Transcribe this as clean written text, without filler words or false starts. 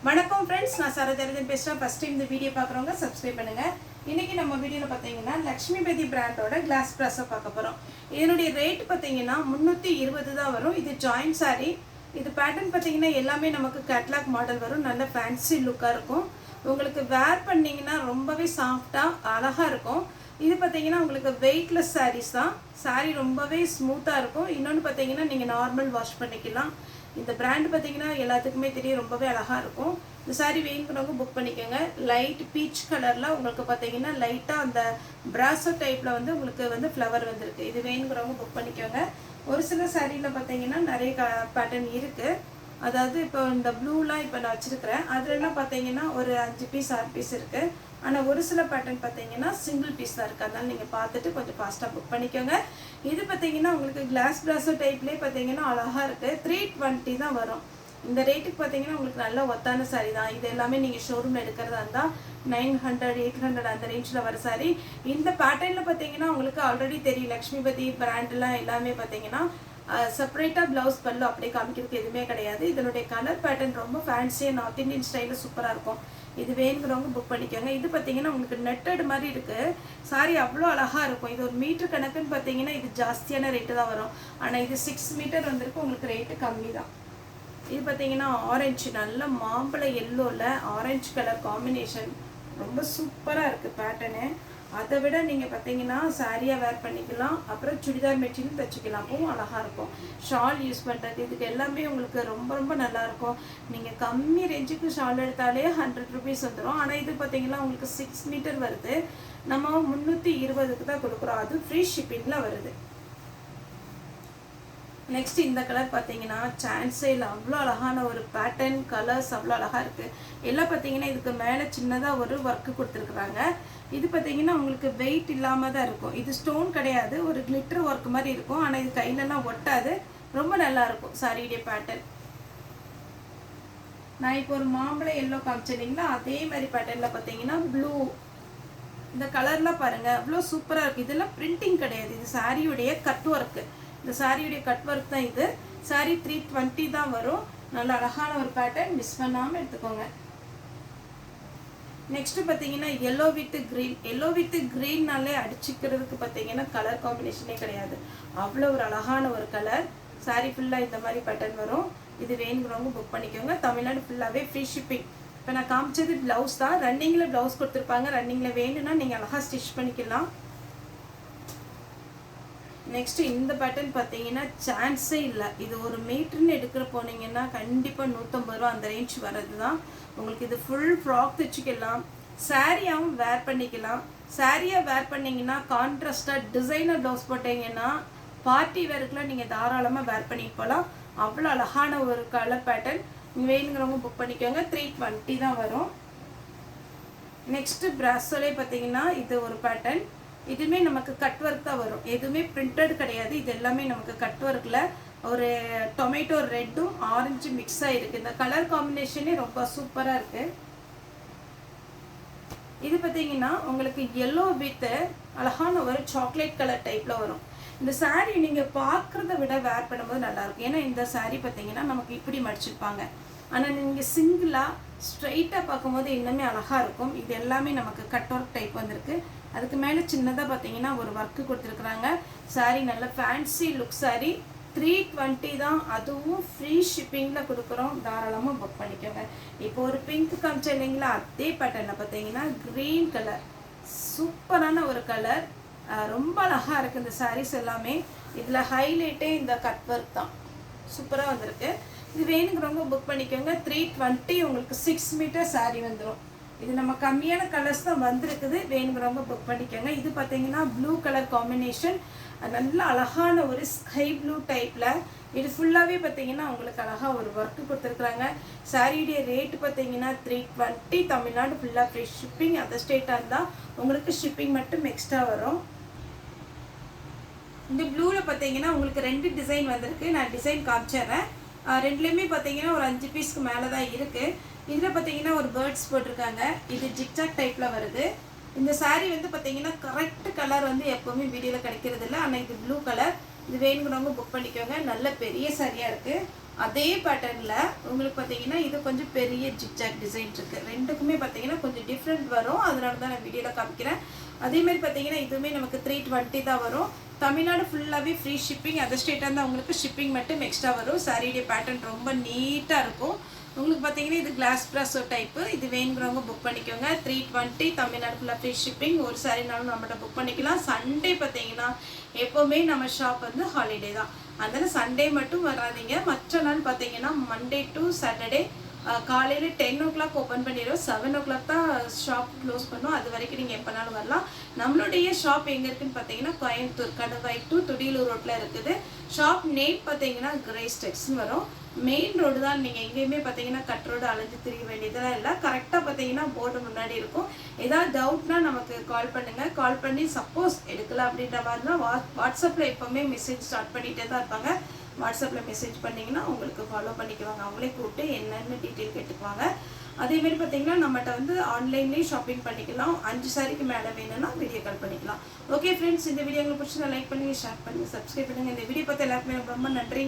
வணக்கம் ஃப்ரெண்ட்ஸ், நான் சரதரதன் பேசுகிறேன். ஃபஸ்ட் டைம் இந்த வீடியோ பார்க்குறவங்க சப்ஸ்கிரைப் பண்ணுங்கள். இன்றைக்கி நம்ம வீடியோவில் பார்த்தீங்கன்னா லக்ஷ்மிபதி பிராண்டோட கிளாஸ் ப்ராஸை பார்க்க போகிறோம். இதனுடைய ரேட் பார்த்தீங்கன்னா 320 தான் வரும். இது ஜாயின்ட் சாரீ. இது பேட்டர்ன் பார்த்தீங்கன்னா எல்லாமே நமக்கு கேட்லாக் மாடல் வரும். நல்ல ஃபேன்சி லுக்காக இருக்கும். உங்களுக்கு வேர் பண்ணிங்கன்னா ரொம்பவே சாஃப்டாக அழகாக இருக்கும். இது பார்த்தீங்கன்னா உங்களுக்கு வெயிட்லெஸ் சாரீஸ் தான். சாரீ ரொம்பவே ஸ்மூத்தாக இருக்கும். இன்னொன்று பார்த்தீங்கன்னா நீங்கள் நார்மல் வாஷ் பண்ணிக்கலாம். இந்த பிராண்ட் பார்த்தீங்கன்னா எல்லாத்துக்குமே தெரியும், ரொம்பவே அழகாக இருக்கும். இந்த சாரீ வேணுங்கிறவங்க புக் பண்ணிக்கோங்க. லைட் பீச் கலரில் உங்களுக்கு பார்த்தீங்கன்னா லைட்டாக அந்த பிராசோ டைப்பில் வந்து உங்களுக்கு வந்து ஃப்ளவர் வந்திருக்கு. இது வேணுங்கிறவங்க புக் பண்ணிக்கோங்க. ஒரு சில சாரியில் பார்த்தீங்கன்னா நிறைய பேட்டர்ன் இருக்குது. அதாவது இப்போ இந்த ப்ளூலாம் இப்போ நான் வச்சுருக்கிறேன். அதுலலாம் பார்த்தீங்கன்னா ஒரு 5 பீஸ் 6 பீஸ் இருக்குது. ஆனால் ஒரு சில பேட்டர்ன் பார்த்தீங்கன்னா சிங்கிள் பீஸ் தான் இருக்குது. அதனால் நீங்கள் பார்த்துட்டு கொஞ்சம் ஃபாஸ்ட்டாக புக் பண்ணிக்கோங்க. இது பார்த்தீங்கன்னா உங்களுக்கு கிளாஸ் பிராஸோ டைப்லேயே பார்த்தீங்கன்னா அழகாக இருக்குது. 320 தான் வரும். இந்த ரேட்டுக்கு பார்த்தீங்கன்னா உங்களுக்கு நல்ல ஒத்தான சாரீ தான். இது எல்லாமே நீங்கள் ஷோரூமில் எடுக்கிறதா இருந்தால் 900 800 அந்த ரேஞ்சில் வர சாரீ. இந்த பேட்டர்னில் பார்த்தீங்கன்னா உங்களுக்கு ஆல்ரெடி தெரியும், லக்ஷ்மிபதி பிராண்டெலாம் எல்லாமே பார்த்தீங்கன்னா செப்பரேட்டாக ப்ளவுஸ் பல்லு அப்படியே காமிக்கிறதுக்கு எதுவுமே கிடையாது. இதனுடைய கலர் பேட்டர்ன் ரொம்ப ஃபேன்சியாக நார்த் இந்தியன் ஸ்டைலில் சூப்பராக இருக்கும். இது வேணுங்கிறவங்க புக் பண்ணிக்கோங்க. இது பார்த்தீங்கன்னா உங்களுக்கு நெட்டட் மாதிரி இருக்குது. சாரி அவ்வளோ அழகாக இருக்கும். இது ஒரு மீட்டர் கணக்குன்னு பார்த்தீங்கன்னா இது ஜாஸ்தியான ரேட்டு தான் வரும். ஆனால் இது 6 மீட்டர் வந்திருக்கு, உங்களுக்கு ரேட்டு கம்மி தான். இது பார்த்தீங்கன்னா ஆரஞ்சு, நல்ல மாம்பழ எல்லோவில் ஆரஞ்சு கலர் காம்பினேஷன் ரொம்ப சூப்பராக இருக்குது பேட்டர்னு. அதை விட நீங்கள் பார்த்தீங்கன்னா சாரியாக வேர் பண்ணிக்கலாம். அப்புறம் சுடிதார் மெட்டீரியல் தைச்சிக்கலாம், அப்பவும் அழகாக இருக்கும். ஷால் யூஸ் பண்ணுறது இதுக்கு எல்லாமே உங்களுக்கு ரொம்ப ரொம்ப நல்லாயிருக்கும். நீங்கள் கம்மி ரேஞ்சுக்கு ஷால் எடுத்தாலே 100 ருபீஸ் வந்துடும். ஆனால் இது பார்த்தீங்கன்னா உங்களுக்கு 6 மீட்டர் வருது. நம்ம 320க்கு தான் கொடுக்குறோம். அது ஃப்ரீ ஷிப்பிங்கில் வருது. நெக்ஸ்ட் இந்த கலர் பார்த்தீங்கன்னா சான்ஸே இல்லை, அவ்வளோ அழகான ஒரு பேட்டர்ன். கலர்ஸ் அவ்வளோ அழகாக இருக்குது. எல்லாம் பார்த்தீங்கன்னா இதுக்கு மேலே சின்னதாக ஒரு ஒர்க்கு கொடுத்துருக்குறாங்க. இது பார்த்தீங்கன்னா உங்களுக்கு வெயிட் இல்லாமல் தான் இருக்கும். இது ஸ்டோன் கிடையாது, ஒரு கிளிட்டர் ஒர்க் மாதிரி இருக்கும். ஆனால் இது கையிலலாம் ஒட்டாது, ரொம்ப நல்லாயிருக்கும் சாரியுடைய பேட்டர்ன். நான் இப்போ ஒரு மாம்பழ எல்லோ காமிச்சிருந்தீங்களா, அதே மாதிரி பேட்டர்னில் பார்த்தீங்கன்னா ப்ளூ, இந்த கலர்லாம் பாருங்கள் அவ்வளோ சூப்பராக இருக்குது. இதெல்லாம் பிரிண்டிங் கிடையாது, இது சாரியுடைய கட் ஒர்க்கு. இந்த சாரியுடைய கட் ஒர்க் தான் இது. சாரி 320 தான் வரும். நல்ல அழகான ஒரு பேட்டர்ன், மிஸ் பண்ணாமல் எடுத்துக்கோங்க. நெக்ஸ்ட் பார்த்தீங்கன்னா yellow with green. Yellow with க்ரீன்னாலே அடிச்சுக்கிறதுக்கு பார்த்தீங்கன்னா கலர் காம்பினேஷனே கிடையாது. அவ்வளோ ஒரு அழகான ஒரு கலர். சாரி ஃபுல்லாக இந்த மாதிரி பேட்டர்ன் வரும். இது வேணுங்கிறவங்க புக் பண்ணிக்கோங்க. தமிழ்நாடு ஃபுல்லாகவே ஃப்ரீ ஷிப்பிங். இப்போ நான் காமிச்சது ப்ளவுஸ் தான். ரன்னிங்கில் ப்ளவுஸ் கொடுத்துருப்பாங்க. ரன்னிங்கில் வேணும்னா நீங்கள் அழகாக ஸ்டிச் பண்ணிக்கலாம். நெக்ஸ்ட் இந்த பேட்டர்ன் பார்த்தீங்கன்னா சான்ஸே இல்லை. இது ஒரு மீட்டர்னு எடுக்கிற போனீங்கன்னா கண்டிப்பாக 150 ரூபா அந்த ரேஞ்ச் வர்றது தான். உங்களுக்கு இது ஃபுல் ஃப்ராக் தைச்சிக்கலாம், சாரியாகவும் வேர் பண்ணிக்கலாம். சாரியாக வேர் பண்ணிங்கன்னா கான்ட்ராஸ்டாக டிசைனர் ப்ளவுஸ் போட்டிங்கன்னா பார்ட்டி வேருக்குலாம் நீங்கள் தாராளமாக வேர் பண்ணிட்டு போகலாம். அவ்வளோ அழகான ஒரு கலர் பேட்டர்ன். நீங்கள் வேணுங்கிறவங்க புக் பண்ணிக்கோங்க. 320 தான் வரும். நெக்ஸ்ட்டு ப்ராஸோலே பார்த்தீங்கன்னா இது ஒரு பேட்டர்ன். இதுவுமே நமக்கு கட் ஒர்க் தான் வரும், எதுவுமே பிரிண்டட் கிடையாது. இது எல்லாமே நமக்கு கட் ஒர்க்கில் ஒரு டொமேட்டோ ரெட்டும் ஆரஞ்சு மிக்ஸ் ஆகிருக்கு. இந்த கலர் காம்பினேஷனே ரொம்ப சூப்பராக இருக்குது. இது பார்த்தீங்கன்னா உங்களுக்கு எல்லோ வித் அழகான ஒரு சாக்லேட் கலர் டைப்பில் வரும். இந்த சாரீ நீங்கள் பார்க்குறத விட வேர் பண்ணும்போது நல்லாயிருக்கும். ஏன்னா இந்த சாரீ பார்த்தீங்கன்னா நமக்கு இப்படி மடிச்சிருப்பாங்க. ஆனால் நீங்கள் சிங்கிளாக ஸ்ட்ரைட்டாக பார்க்கும்போது இன்னுமே அழகாக இருக்கும். இது எல்லாமே நமக்கு கட் ஒர்க் டைப் வந்திருக்கு. அதுக்கு மேலே சின்னதாக பார்த்தீங்கன்னா ஒரு ஒர்க்கு கொடுத்துருக்குறாங்க. சாரீ நல்ல ஃபேன்சி லுக் சாரீ. 320 தான், அதுவும் ஃப்ரீ ஷிப்பிங்கில் கொடுக்குறோம். தாராளமாக புக் பண்ணிக்கோங்க. இப்போ ஒரு பிங்க் காமிச்சா இல்லைங்களா, அதே பேட்டர்னில் பார்த்தீங்கன்னா க்ரீன் கலர், சூப்பரான ஒரு கலர். ரொம்ப அழகாக இருக்குது இந்த சாரீஸ் எல்லாமே. இதில் ஹைலைட்டே இந்த கட் ஒர்க் தான், சூப்பராக வந்திருக்கு. இது வேணுங்கிறவங்க புக் பண்ணிக்கோங்க. 320 உங்களுக்கு 6 மீட்டர் சாரீ வந்துடும். இது நம்ம கம்மியான கலர்ஸ் தான் வந்திருக்குது. வேணுங்கிறவங்க புக் பண்ணிக்கோங்க. இது பார்த்தீங்கன்னா ப்ளூ கலர் காம்பினேஷன், நல்ல அழகான ஒரு ஸ்கை ப்ளூ டைப்பில். இது ஃபுல்லாகவே பார்த்தீங்கன்னா உங்களுக்கு அழகாக ஒரு ஒர்க்கு கொடுத்துருக்குறாங்க. சாரியுடைய ரேட்டு பார்த்தீங்கன்னா 320. தமிழ்நாடு ஃபுல்லாக ஃப்ரீ ஷிப்பிங். அதர் ஸ்டேட்டாக இருந்தால் உங்களுக்கு ஷிப்பிங் மட்டும் எக்ஸ்ட்ரா வரும். இந்த ப்ளூவில் பார்த்தீங்கன்னா உங்களுக்கு 2 டிசைன் வந்திருக்கு. நான் டிசைன் காமிச்சிடுறேன். ரெண்டுலேயுமே பார்த்தீங்கன்னா ஒரு 5 பீஸ்க்கு மேலே தான் இருக்குது. இதில் பார்த்தீங்கன்னா ஒரு பேர்ட்ஸ் போட்டிருக்காங்க. இது ஜிக்ஜாக் டைப்பில் வருது. இந்த சாரீ வந்து பார்த்தீங்கன்னா கரெக்ட் கலர் வந்து எப்போவுமே வீடியோவில் கிடைக்கிறது இல்லை. ஆனால் இது ப்ளூ கலர். இது வேணுங்கிறவங்க புக் பண்ணிக்கோங்க. நல்ல பெரிய சாரியாக இருக்குது. அதே பேட்டர்னில் உங்களுக்கு பார்த்தீங்கன்னா இது கொஞ்சம் பெரிய ஜிக்ஜாக் டிசைன் இருக்குது. ரெண்டுக்குமே பார்த்தீங்கன்னா கொஞ்சம் டிஃப்ரெண்ட் வரும், அதனால தான் நான் வீடியோவில் காமிக்கிறேன். அதேமாதிரி பார்த்தீங்கன்னா இதுவுமே நமக்கு 320 தான் வரும். தமிழ்நாடு ஃபுல்லாகவே ஃப்ரீ ஷிப்பிங், அதர் ஸ்டேட்டாக இருந்தால் உங்களுக்கு ஷிப்பிங் மட்டும் எக்ஸ்ட்ரா வரும். சாரியுடைய பேட்டர்ன் ரொம்ப நீட்டாக இருக்கும். உங்களுக்கு பார்த்தீங்கன்னா இது கிளாஸ் ப்ராஸோ டைப்பு. இது வேணுங்கிறவங்க புக் பண்ணிக்கோங்க. 320 தமிழ்நாடு ஃபுல்லாக ஃப்ரீ ஷிப்பிங். ஒரு சாரினாலும் நம்மகிட்ட புக் பண்ணிக்கலாம். சண்டே பார்த்தீங்கன்னா எப்போவுமே நம்ம ஷாப் வந்து ஹாலிடே தான், அதனால் சண்டே மட்டும் வராதிங்க. மற்ற நாள் பார்த்தீங்கன்னா மண்டே டு சாட்டர்டே காலையில் 10 o'clock ஓப்பன் பண்ணிடுவோம். 7 o'clock தான் ஷாப் க்ளோஸ் பண்ணும். அது வரைக்கும் நீங்கள் எப்போனாலும் வரலாம். நம்மளுடைய ஷாப் எங்கே இருக்குதுன்னு பார்த்தீங்கன்னா கோயம்புத்தூர் கடவாய் டு துடியலூர் ரோட்டில் இருக்குது. ஷாப் நேம் பார்த்தீங்கன்னா கிரேஸ் டெக்ஸ்னு வரும். மெயின் ரோடு தான், நீங்கள் எங்கேயுமே பார்த்தீங்கன்னா கட் ரோடு அலைஞ்சு திரிய வேண்டியதெல்லாம் இல்லை. கரெக்டாக பார்த்தீங்கன்னா போர்டு முன்னாடி இருக்கும். ஏதாவது டவுட்னா நமக்கு கால் பண்ணுங்கள். கால் பண்ணி சப்போஸ் எடுக்கல அப்படின்ற மாதிரினா வாட்ஸ்அப்பில் எப்போவுமே மெசேஜ் ஸ்டார்ட் பண்ணிகிட்டே தான் இருப்பாங்க. வாட்ஸ்அப்பில் மெசேஜ் பண்ணிங்கன்னா உங்களுக்கு ஃபாலோ பண்ணிக்குவாங்க. அவங்களே கூப்பிட்டு என்னென்னு டீட்டெயில் கேட்டுக்குவாங்க. அதேமாரி பார்த்தீங்கன்னா நம்மகிட்ட வந்து ஆன்லைன்லேயும் ஷாப்பிங் பண்ணிக்கலாம். 5 சாரிக்கு மேலே வேணும்னா வீடியோ கால் பண்ணிக்கலாம். ஓகே ஃப்ரெண்ட்ஸ், இந்த வீடியோ உங்களுக்கு பிடிச்சி லைக் பண்ணுங்கள், ஷேர் பண்ணுங்கள், சப்ஸ்கிரைப் பண்ணுங்கள். இந்த வீடியோ பார்த்து எல்லாருக்குமே ரொம்ப நன்றி.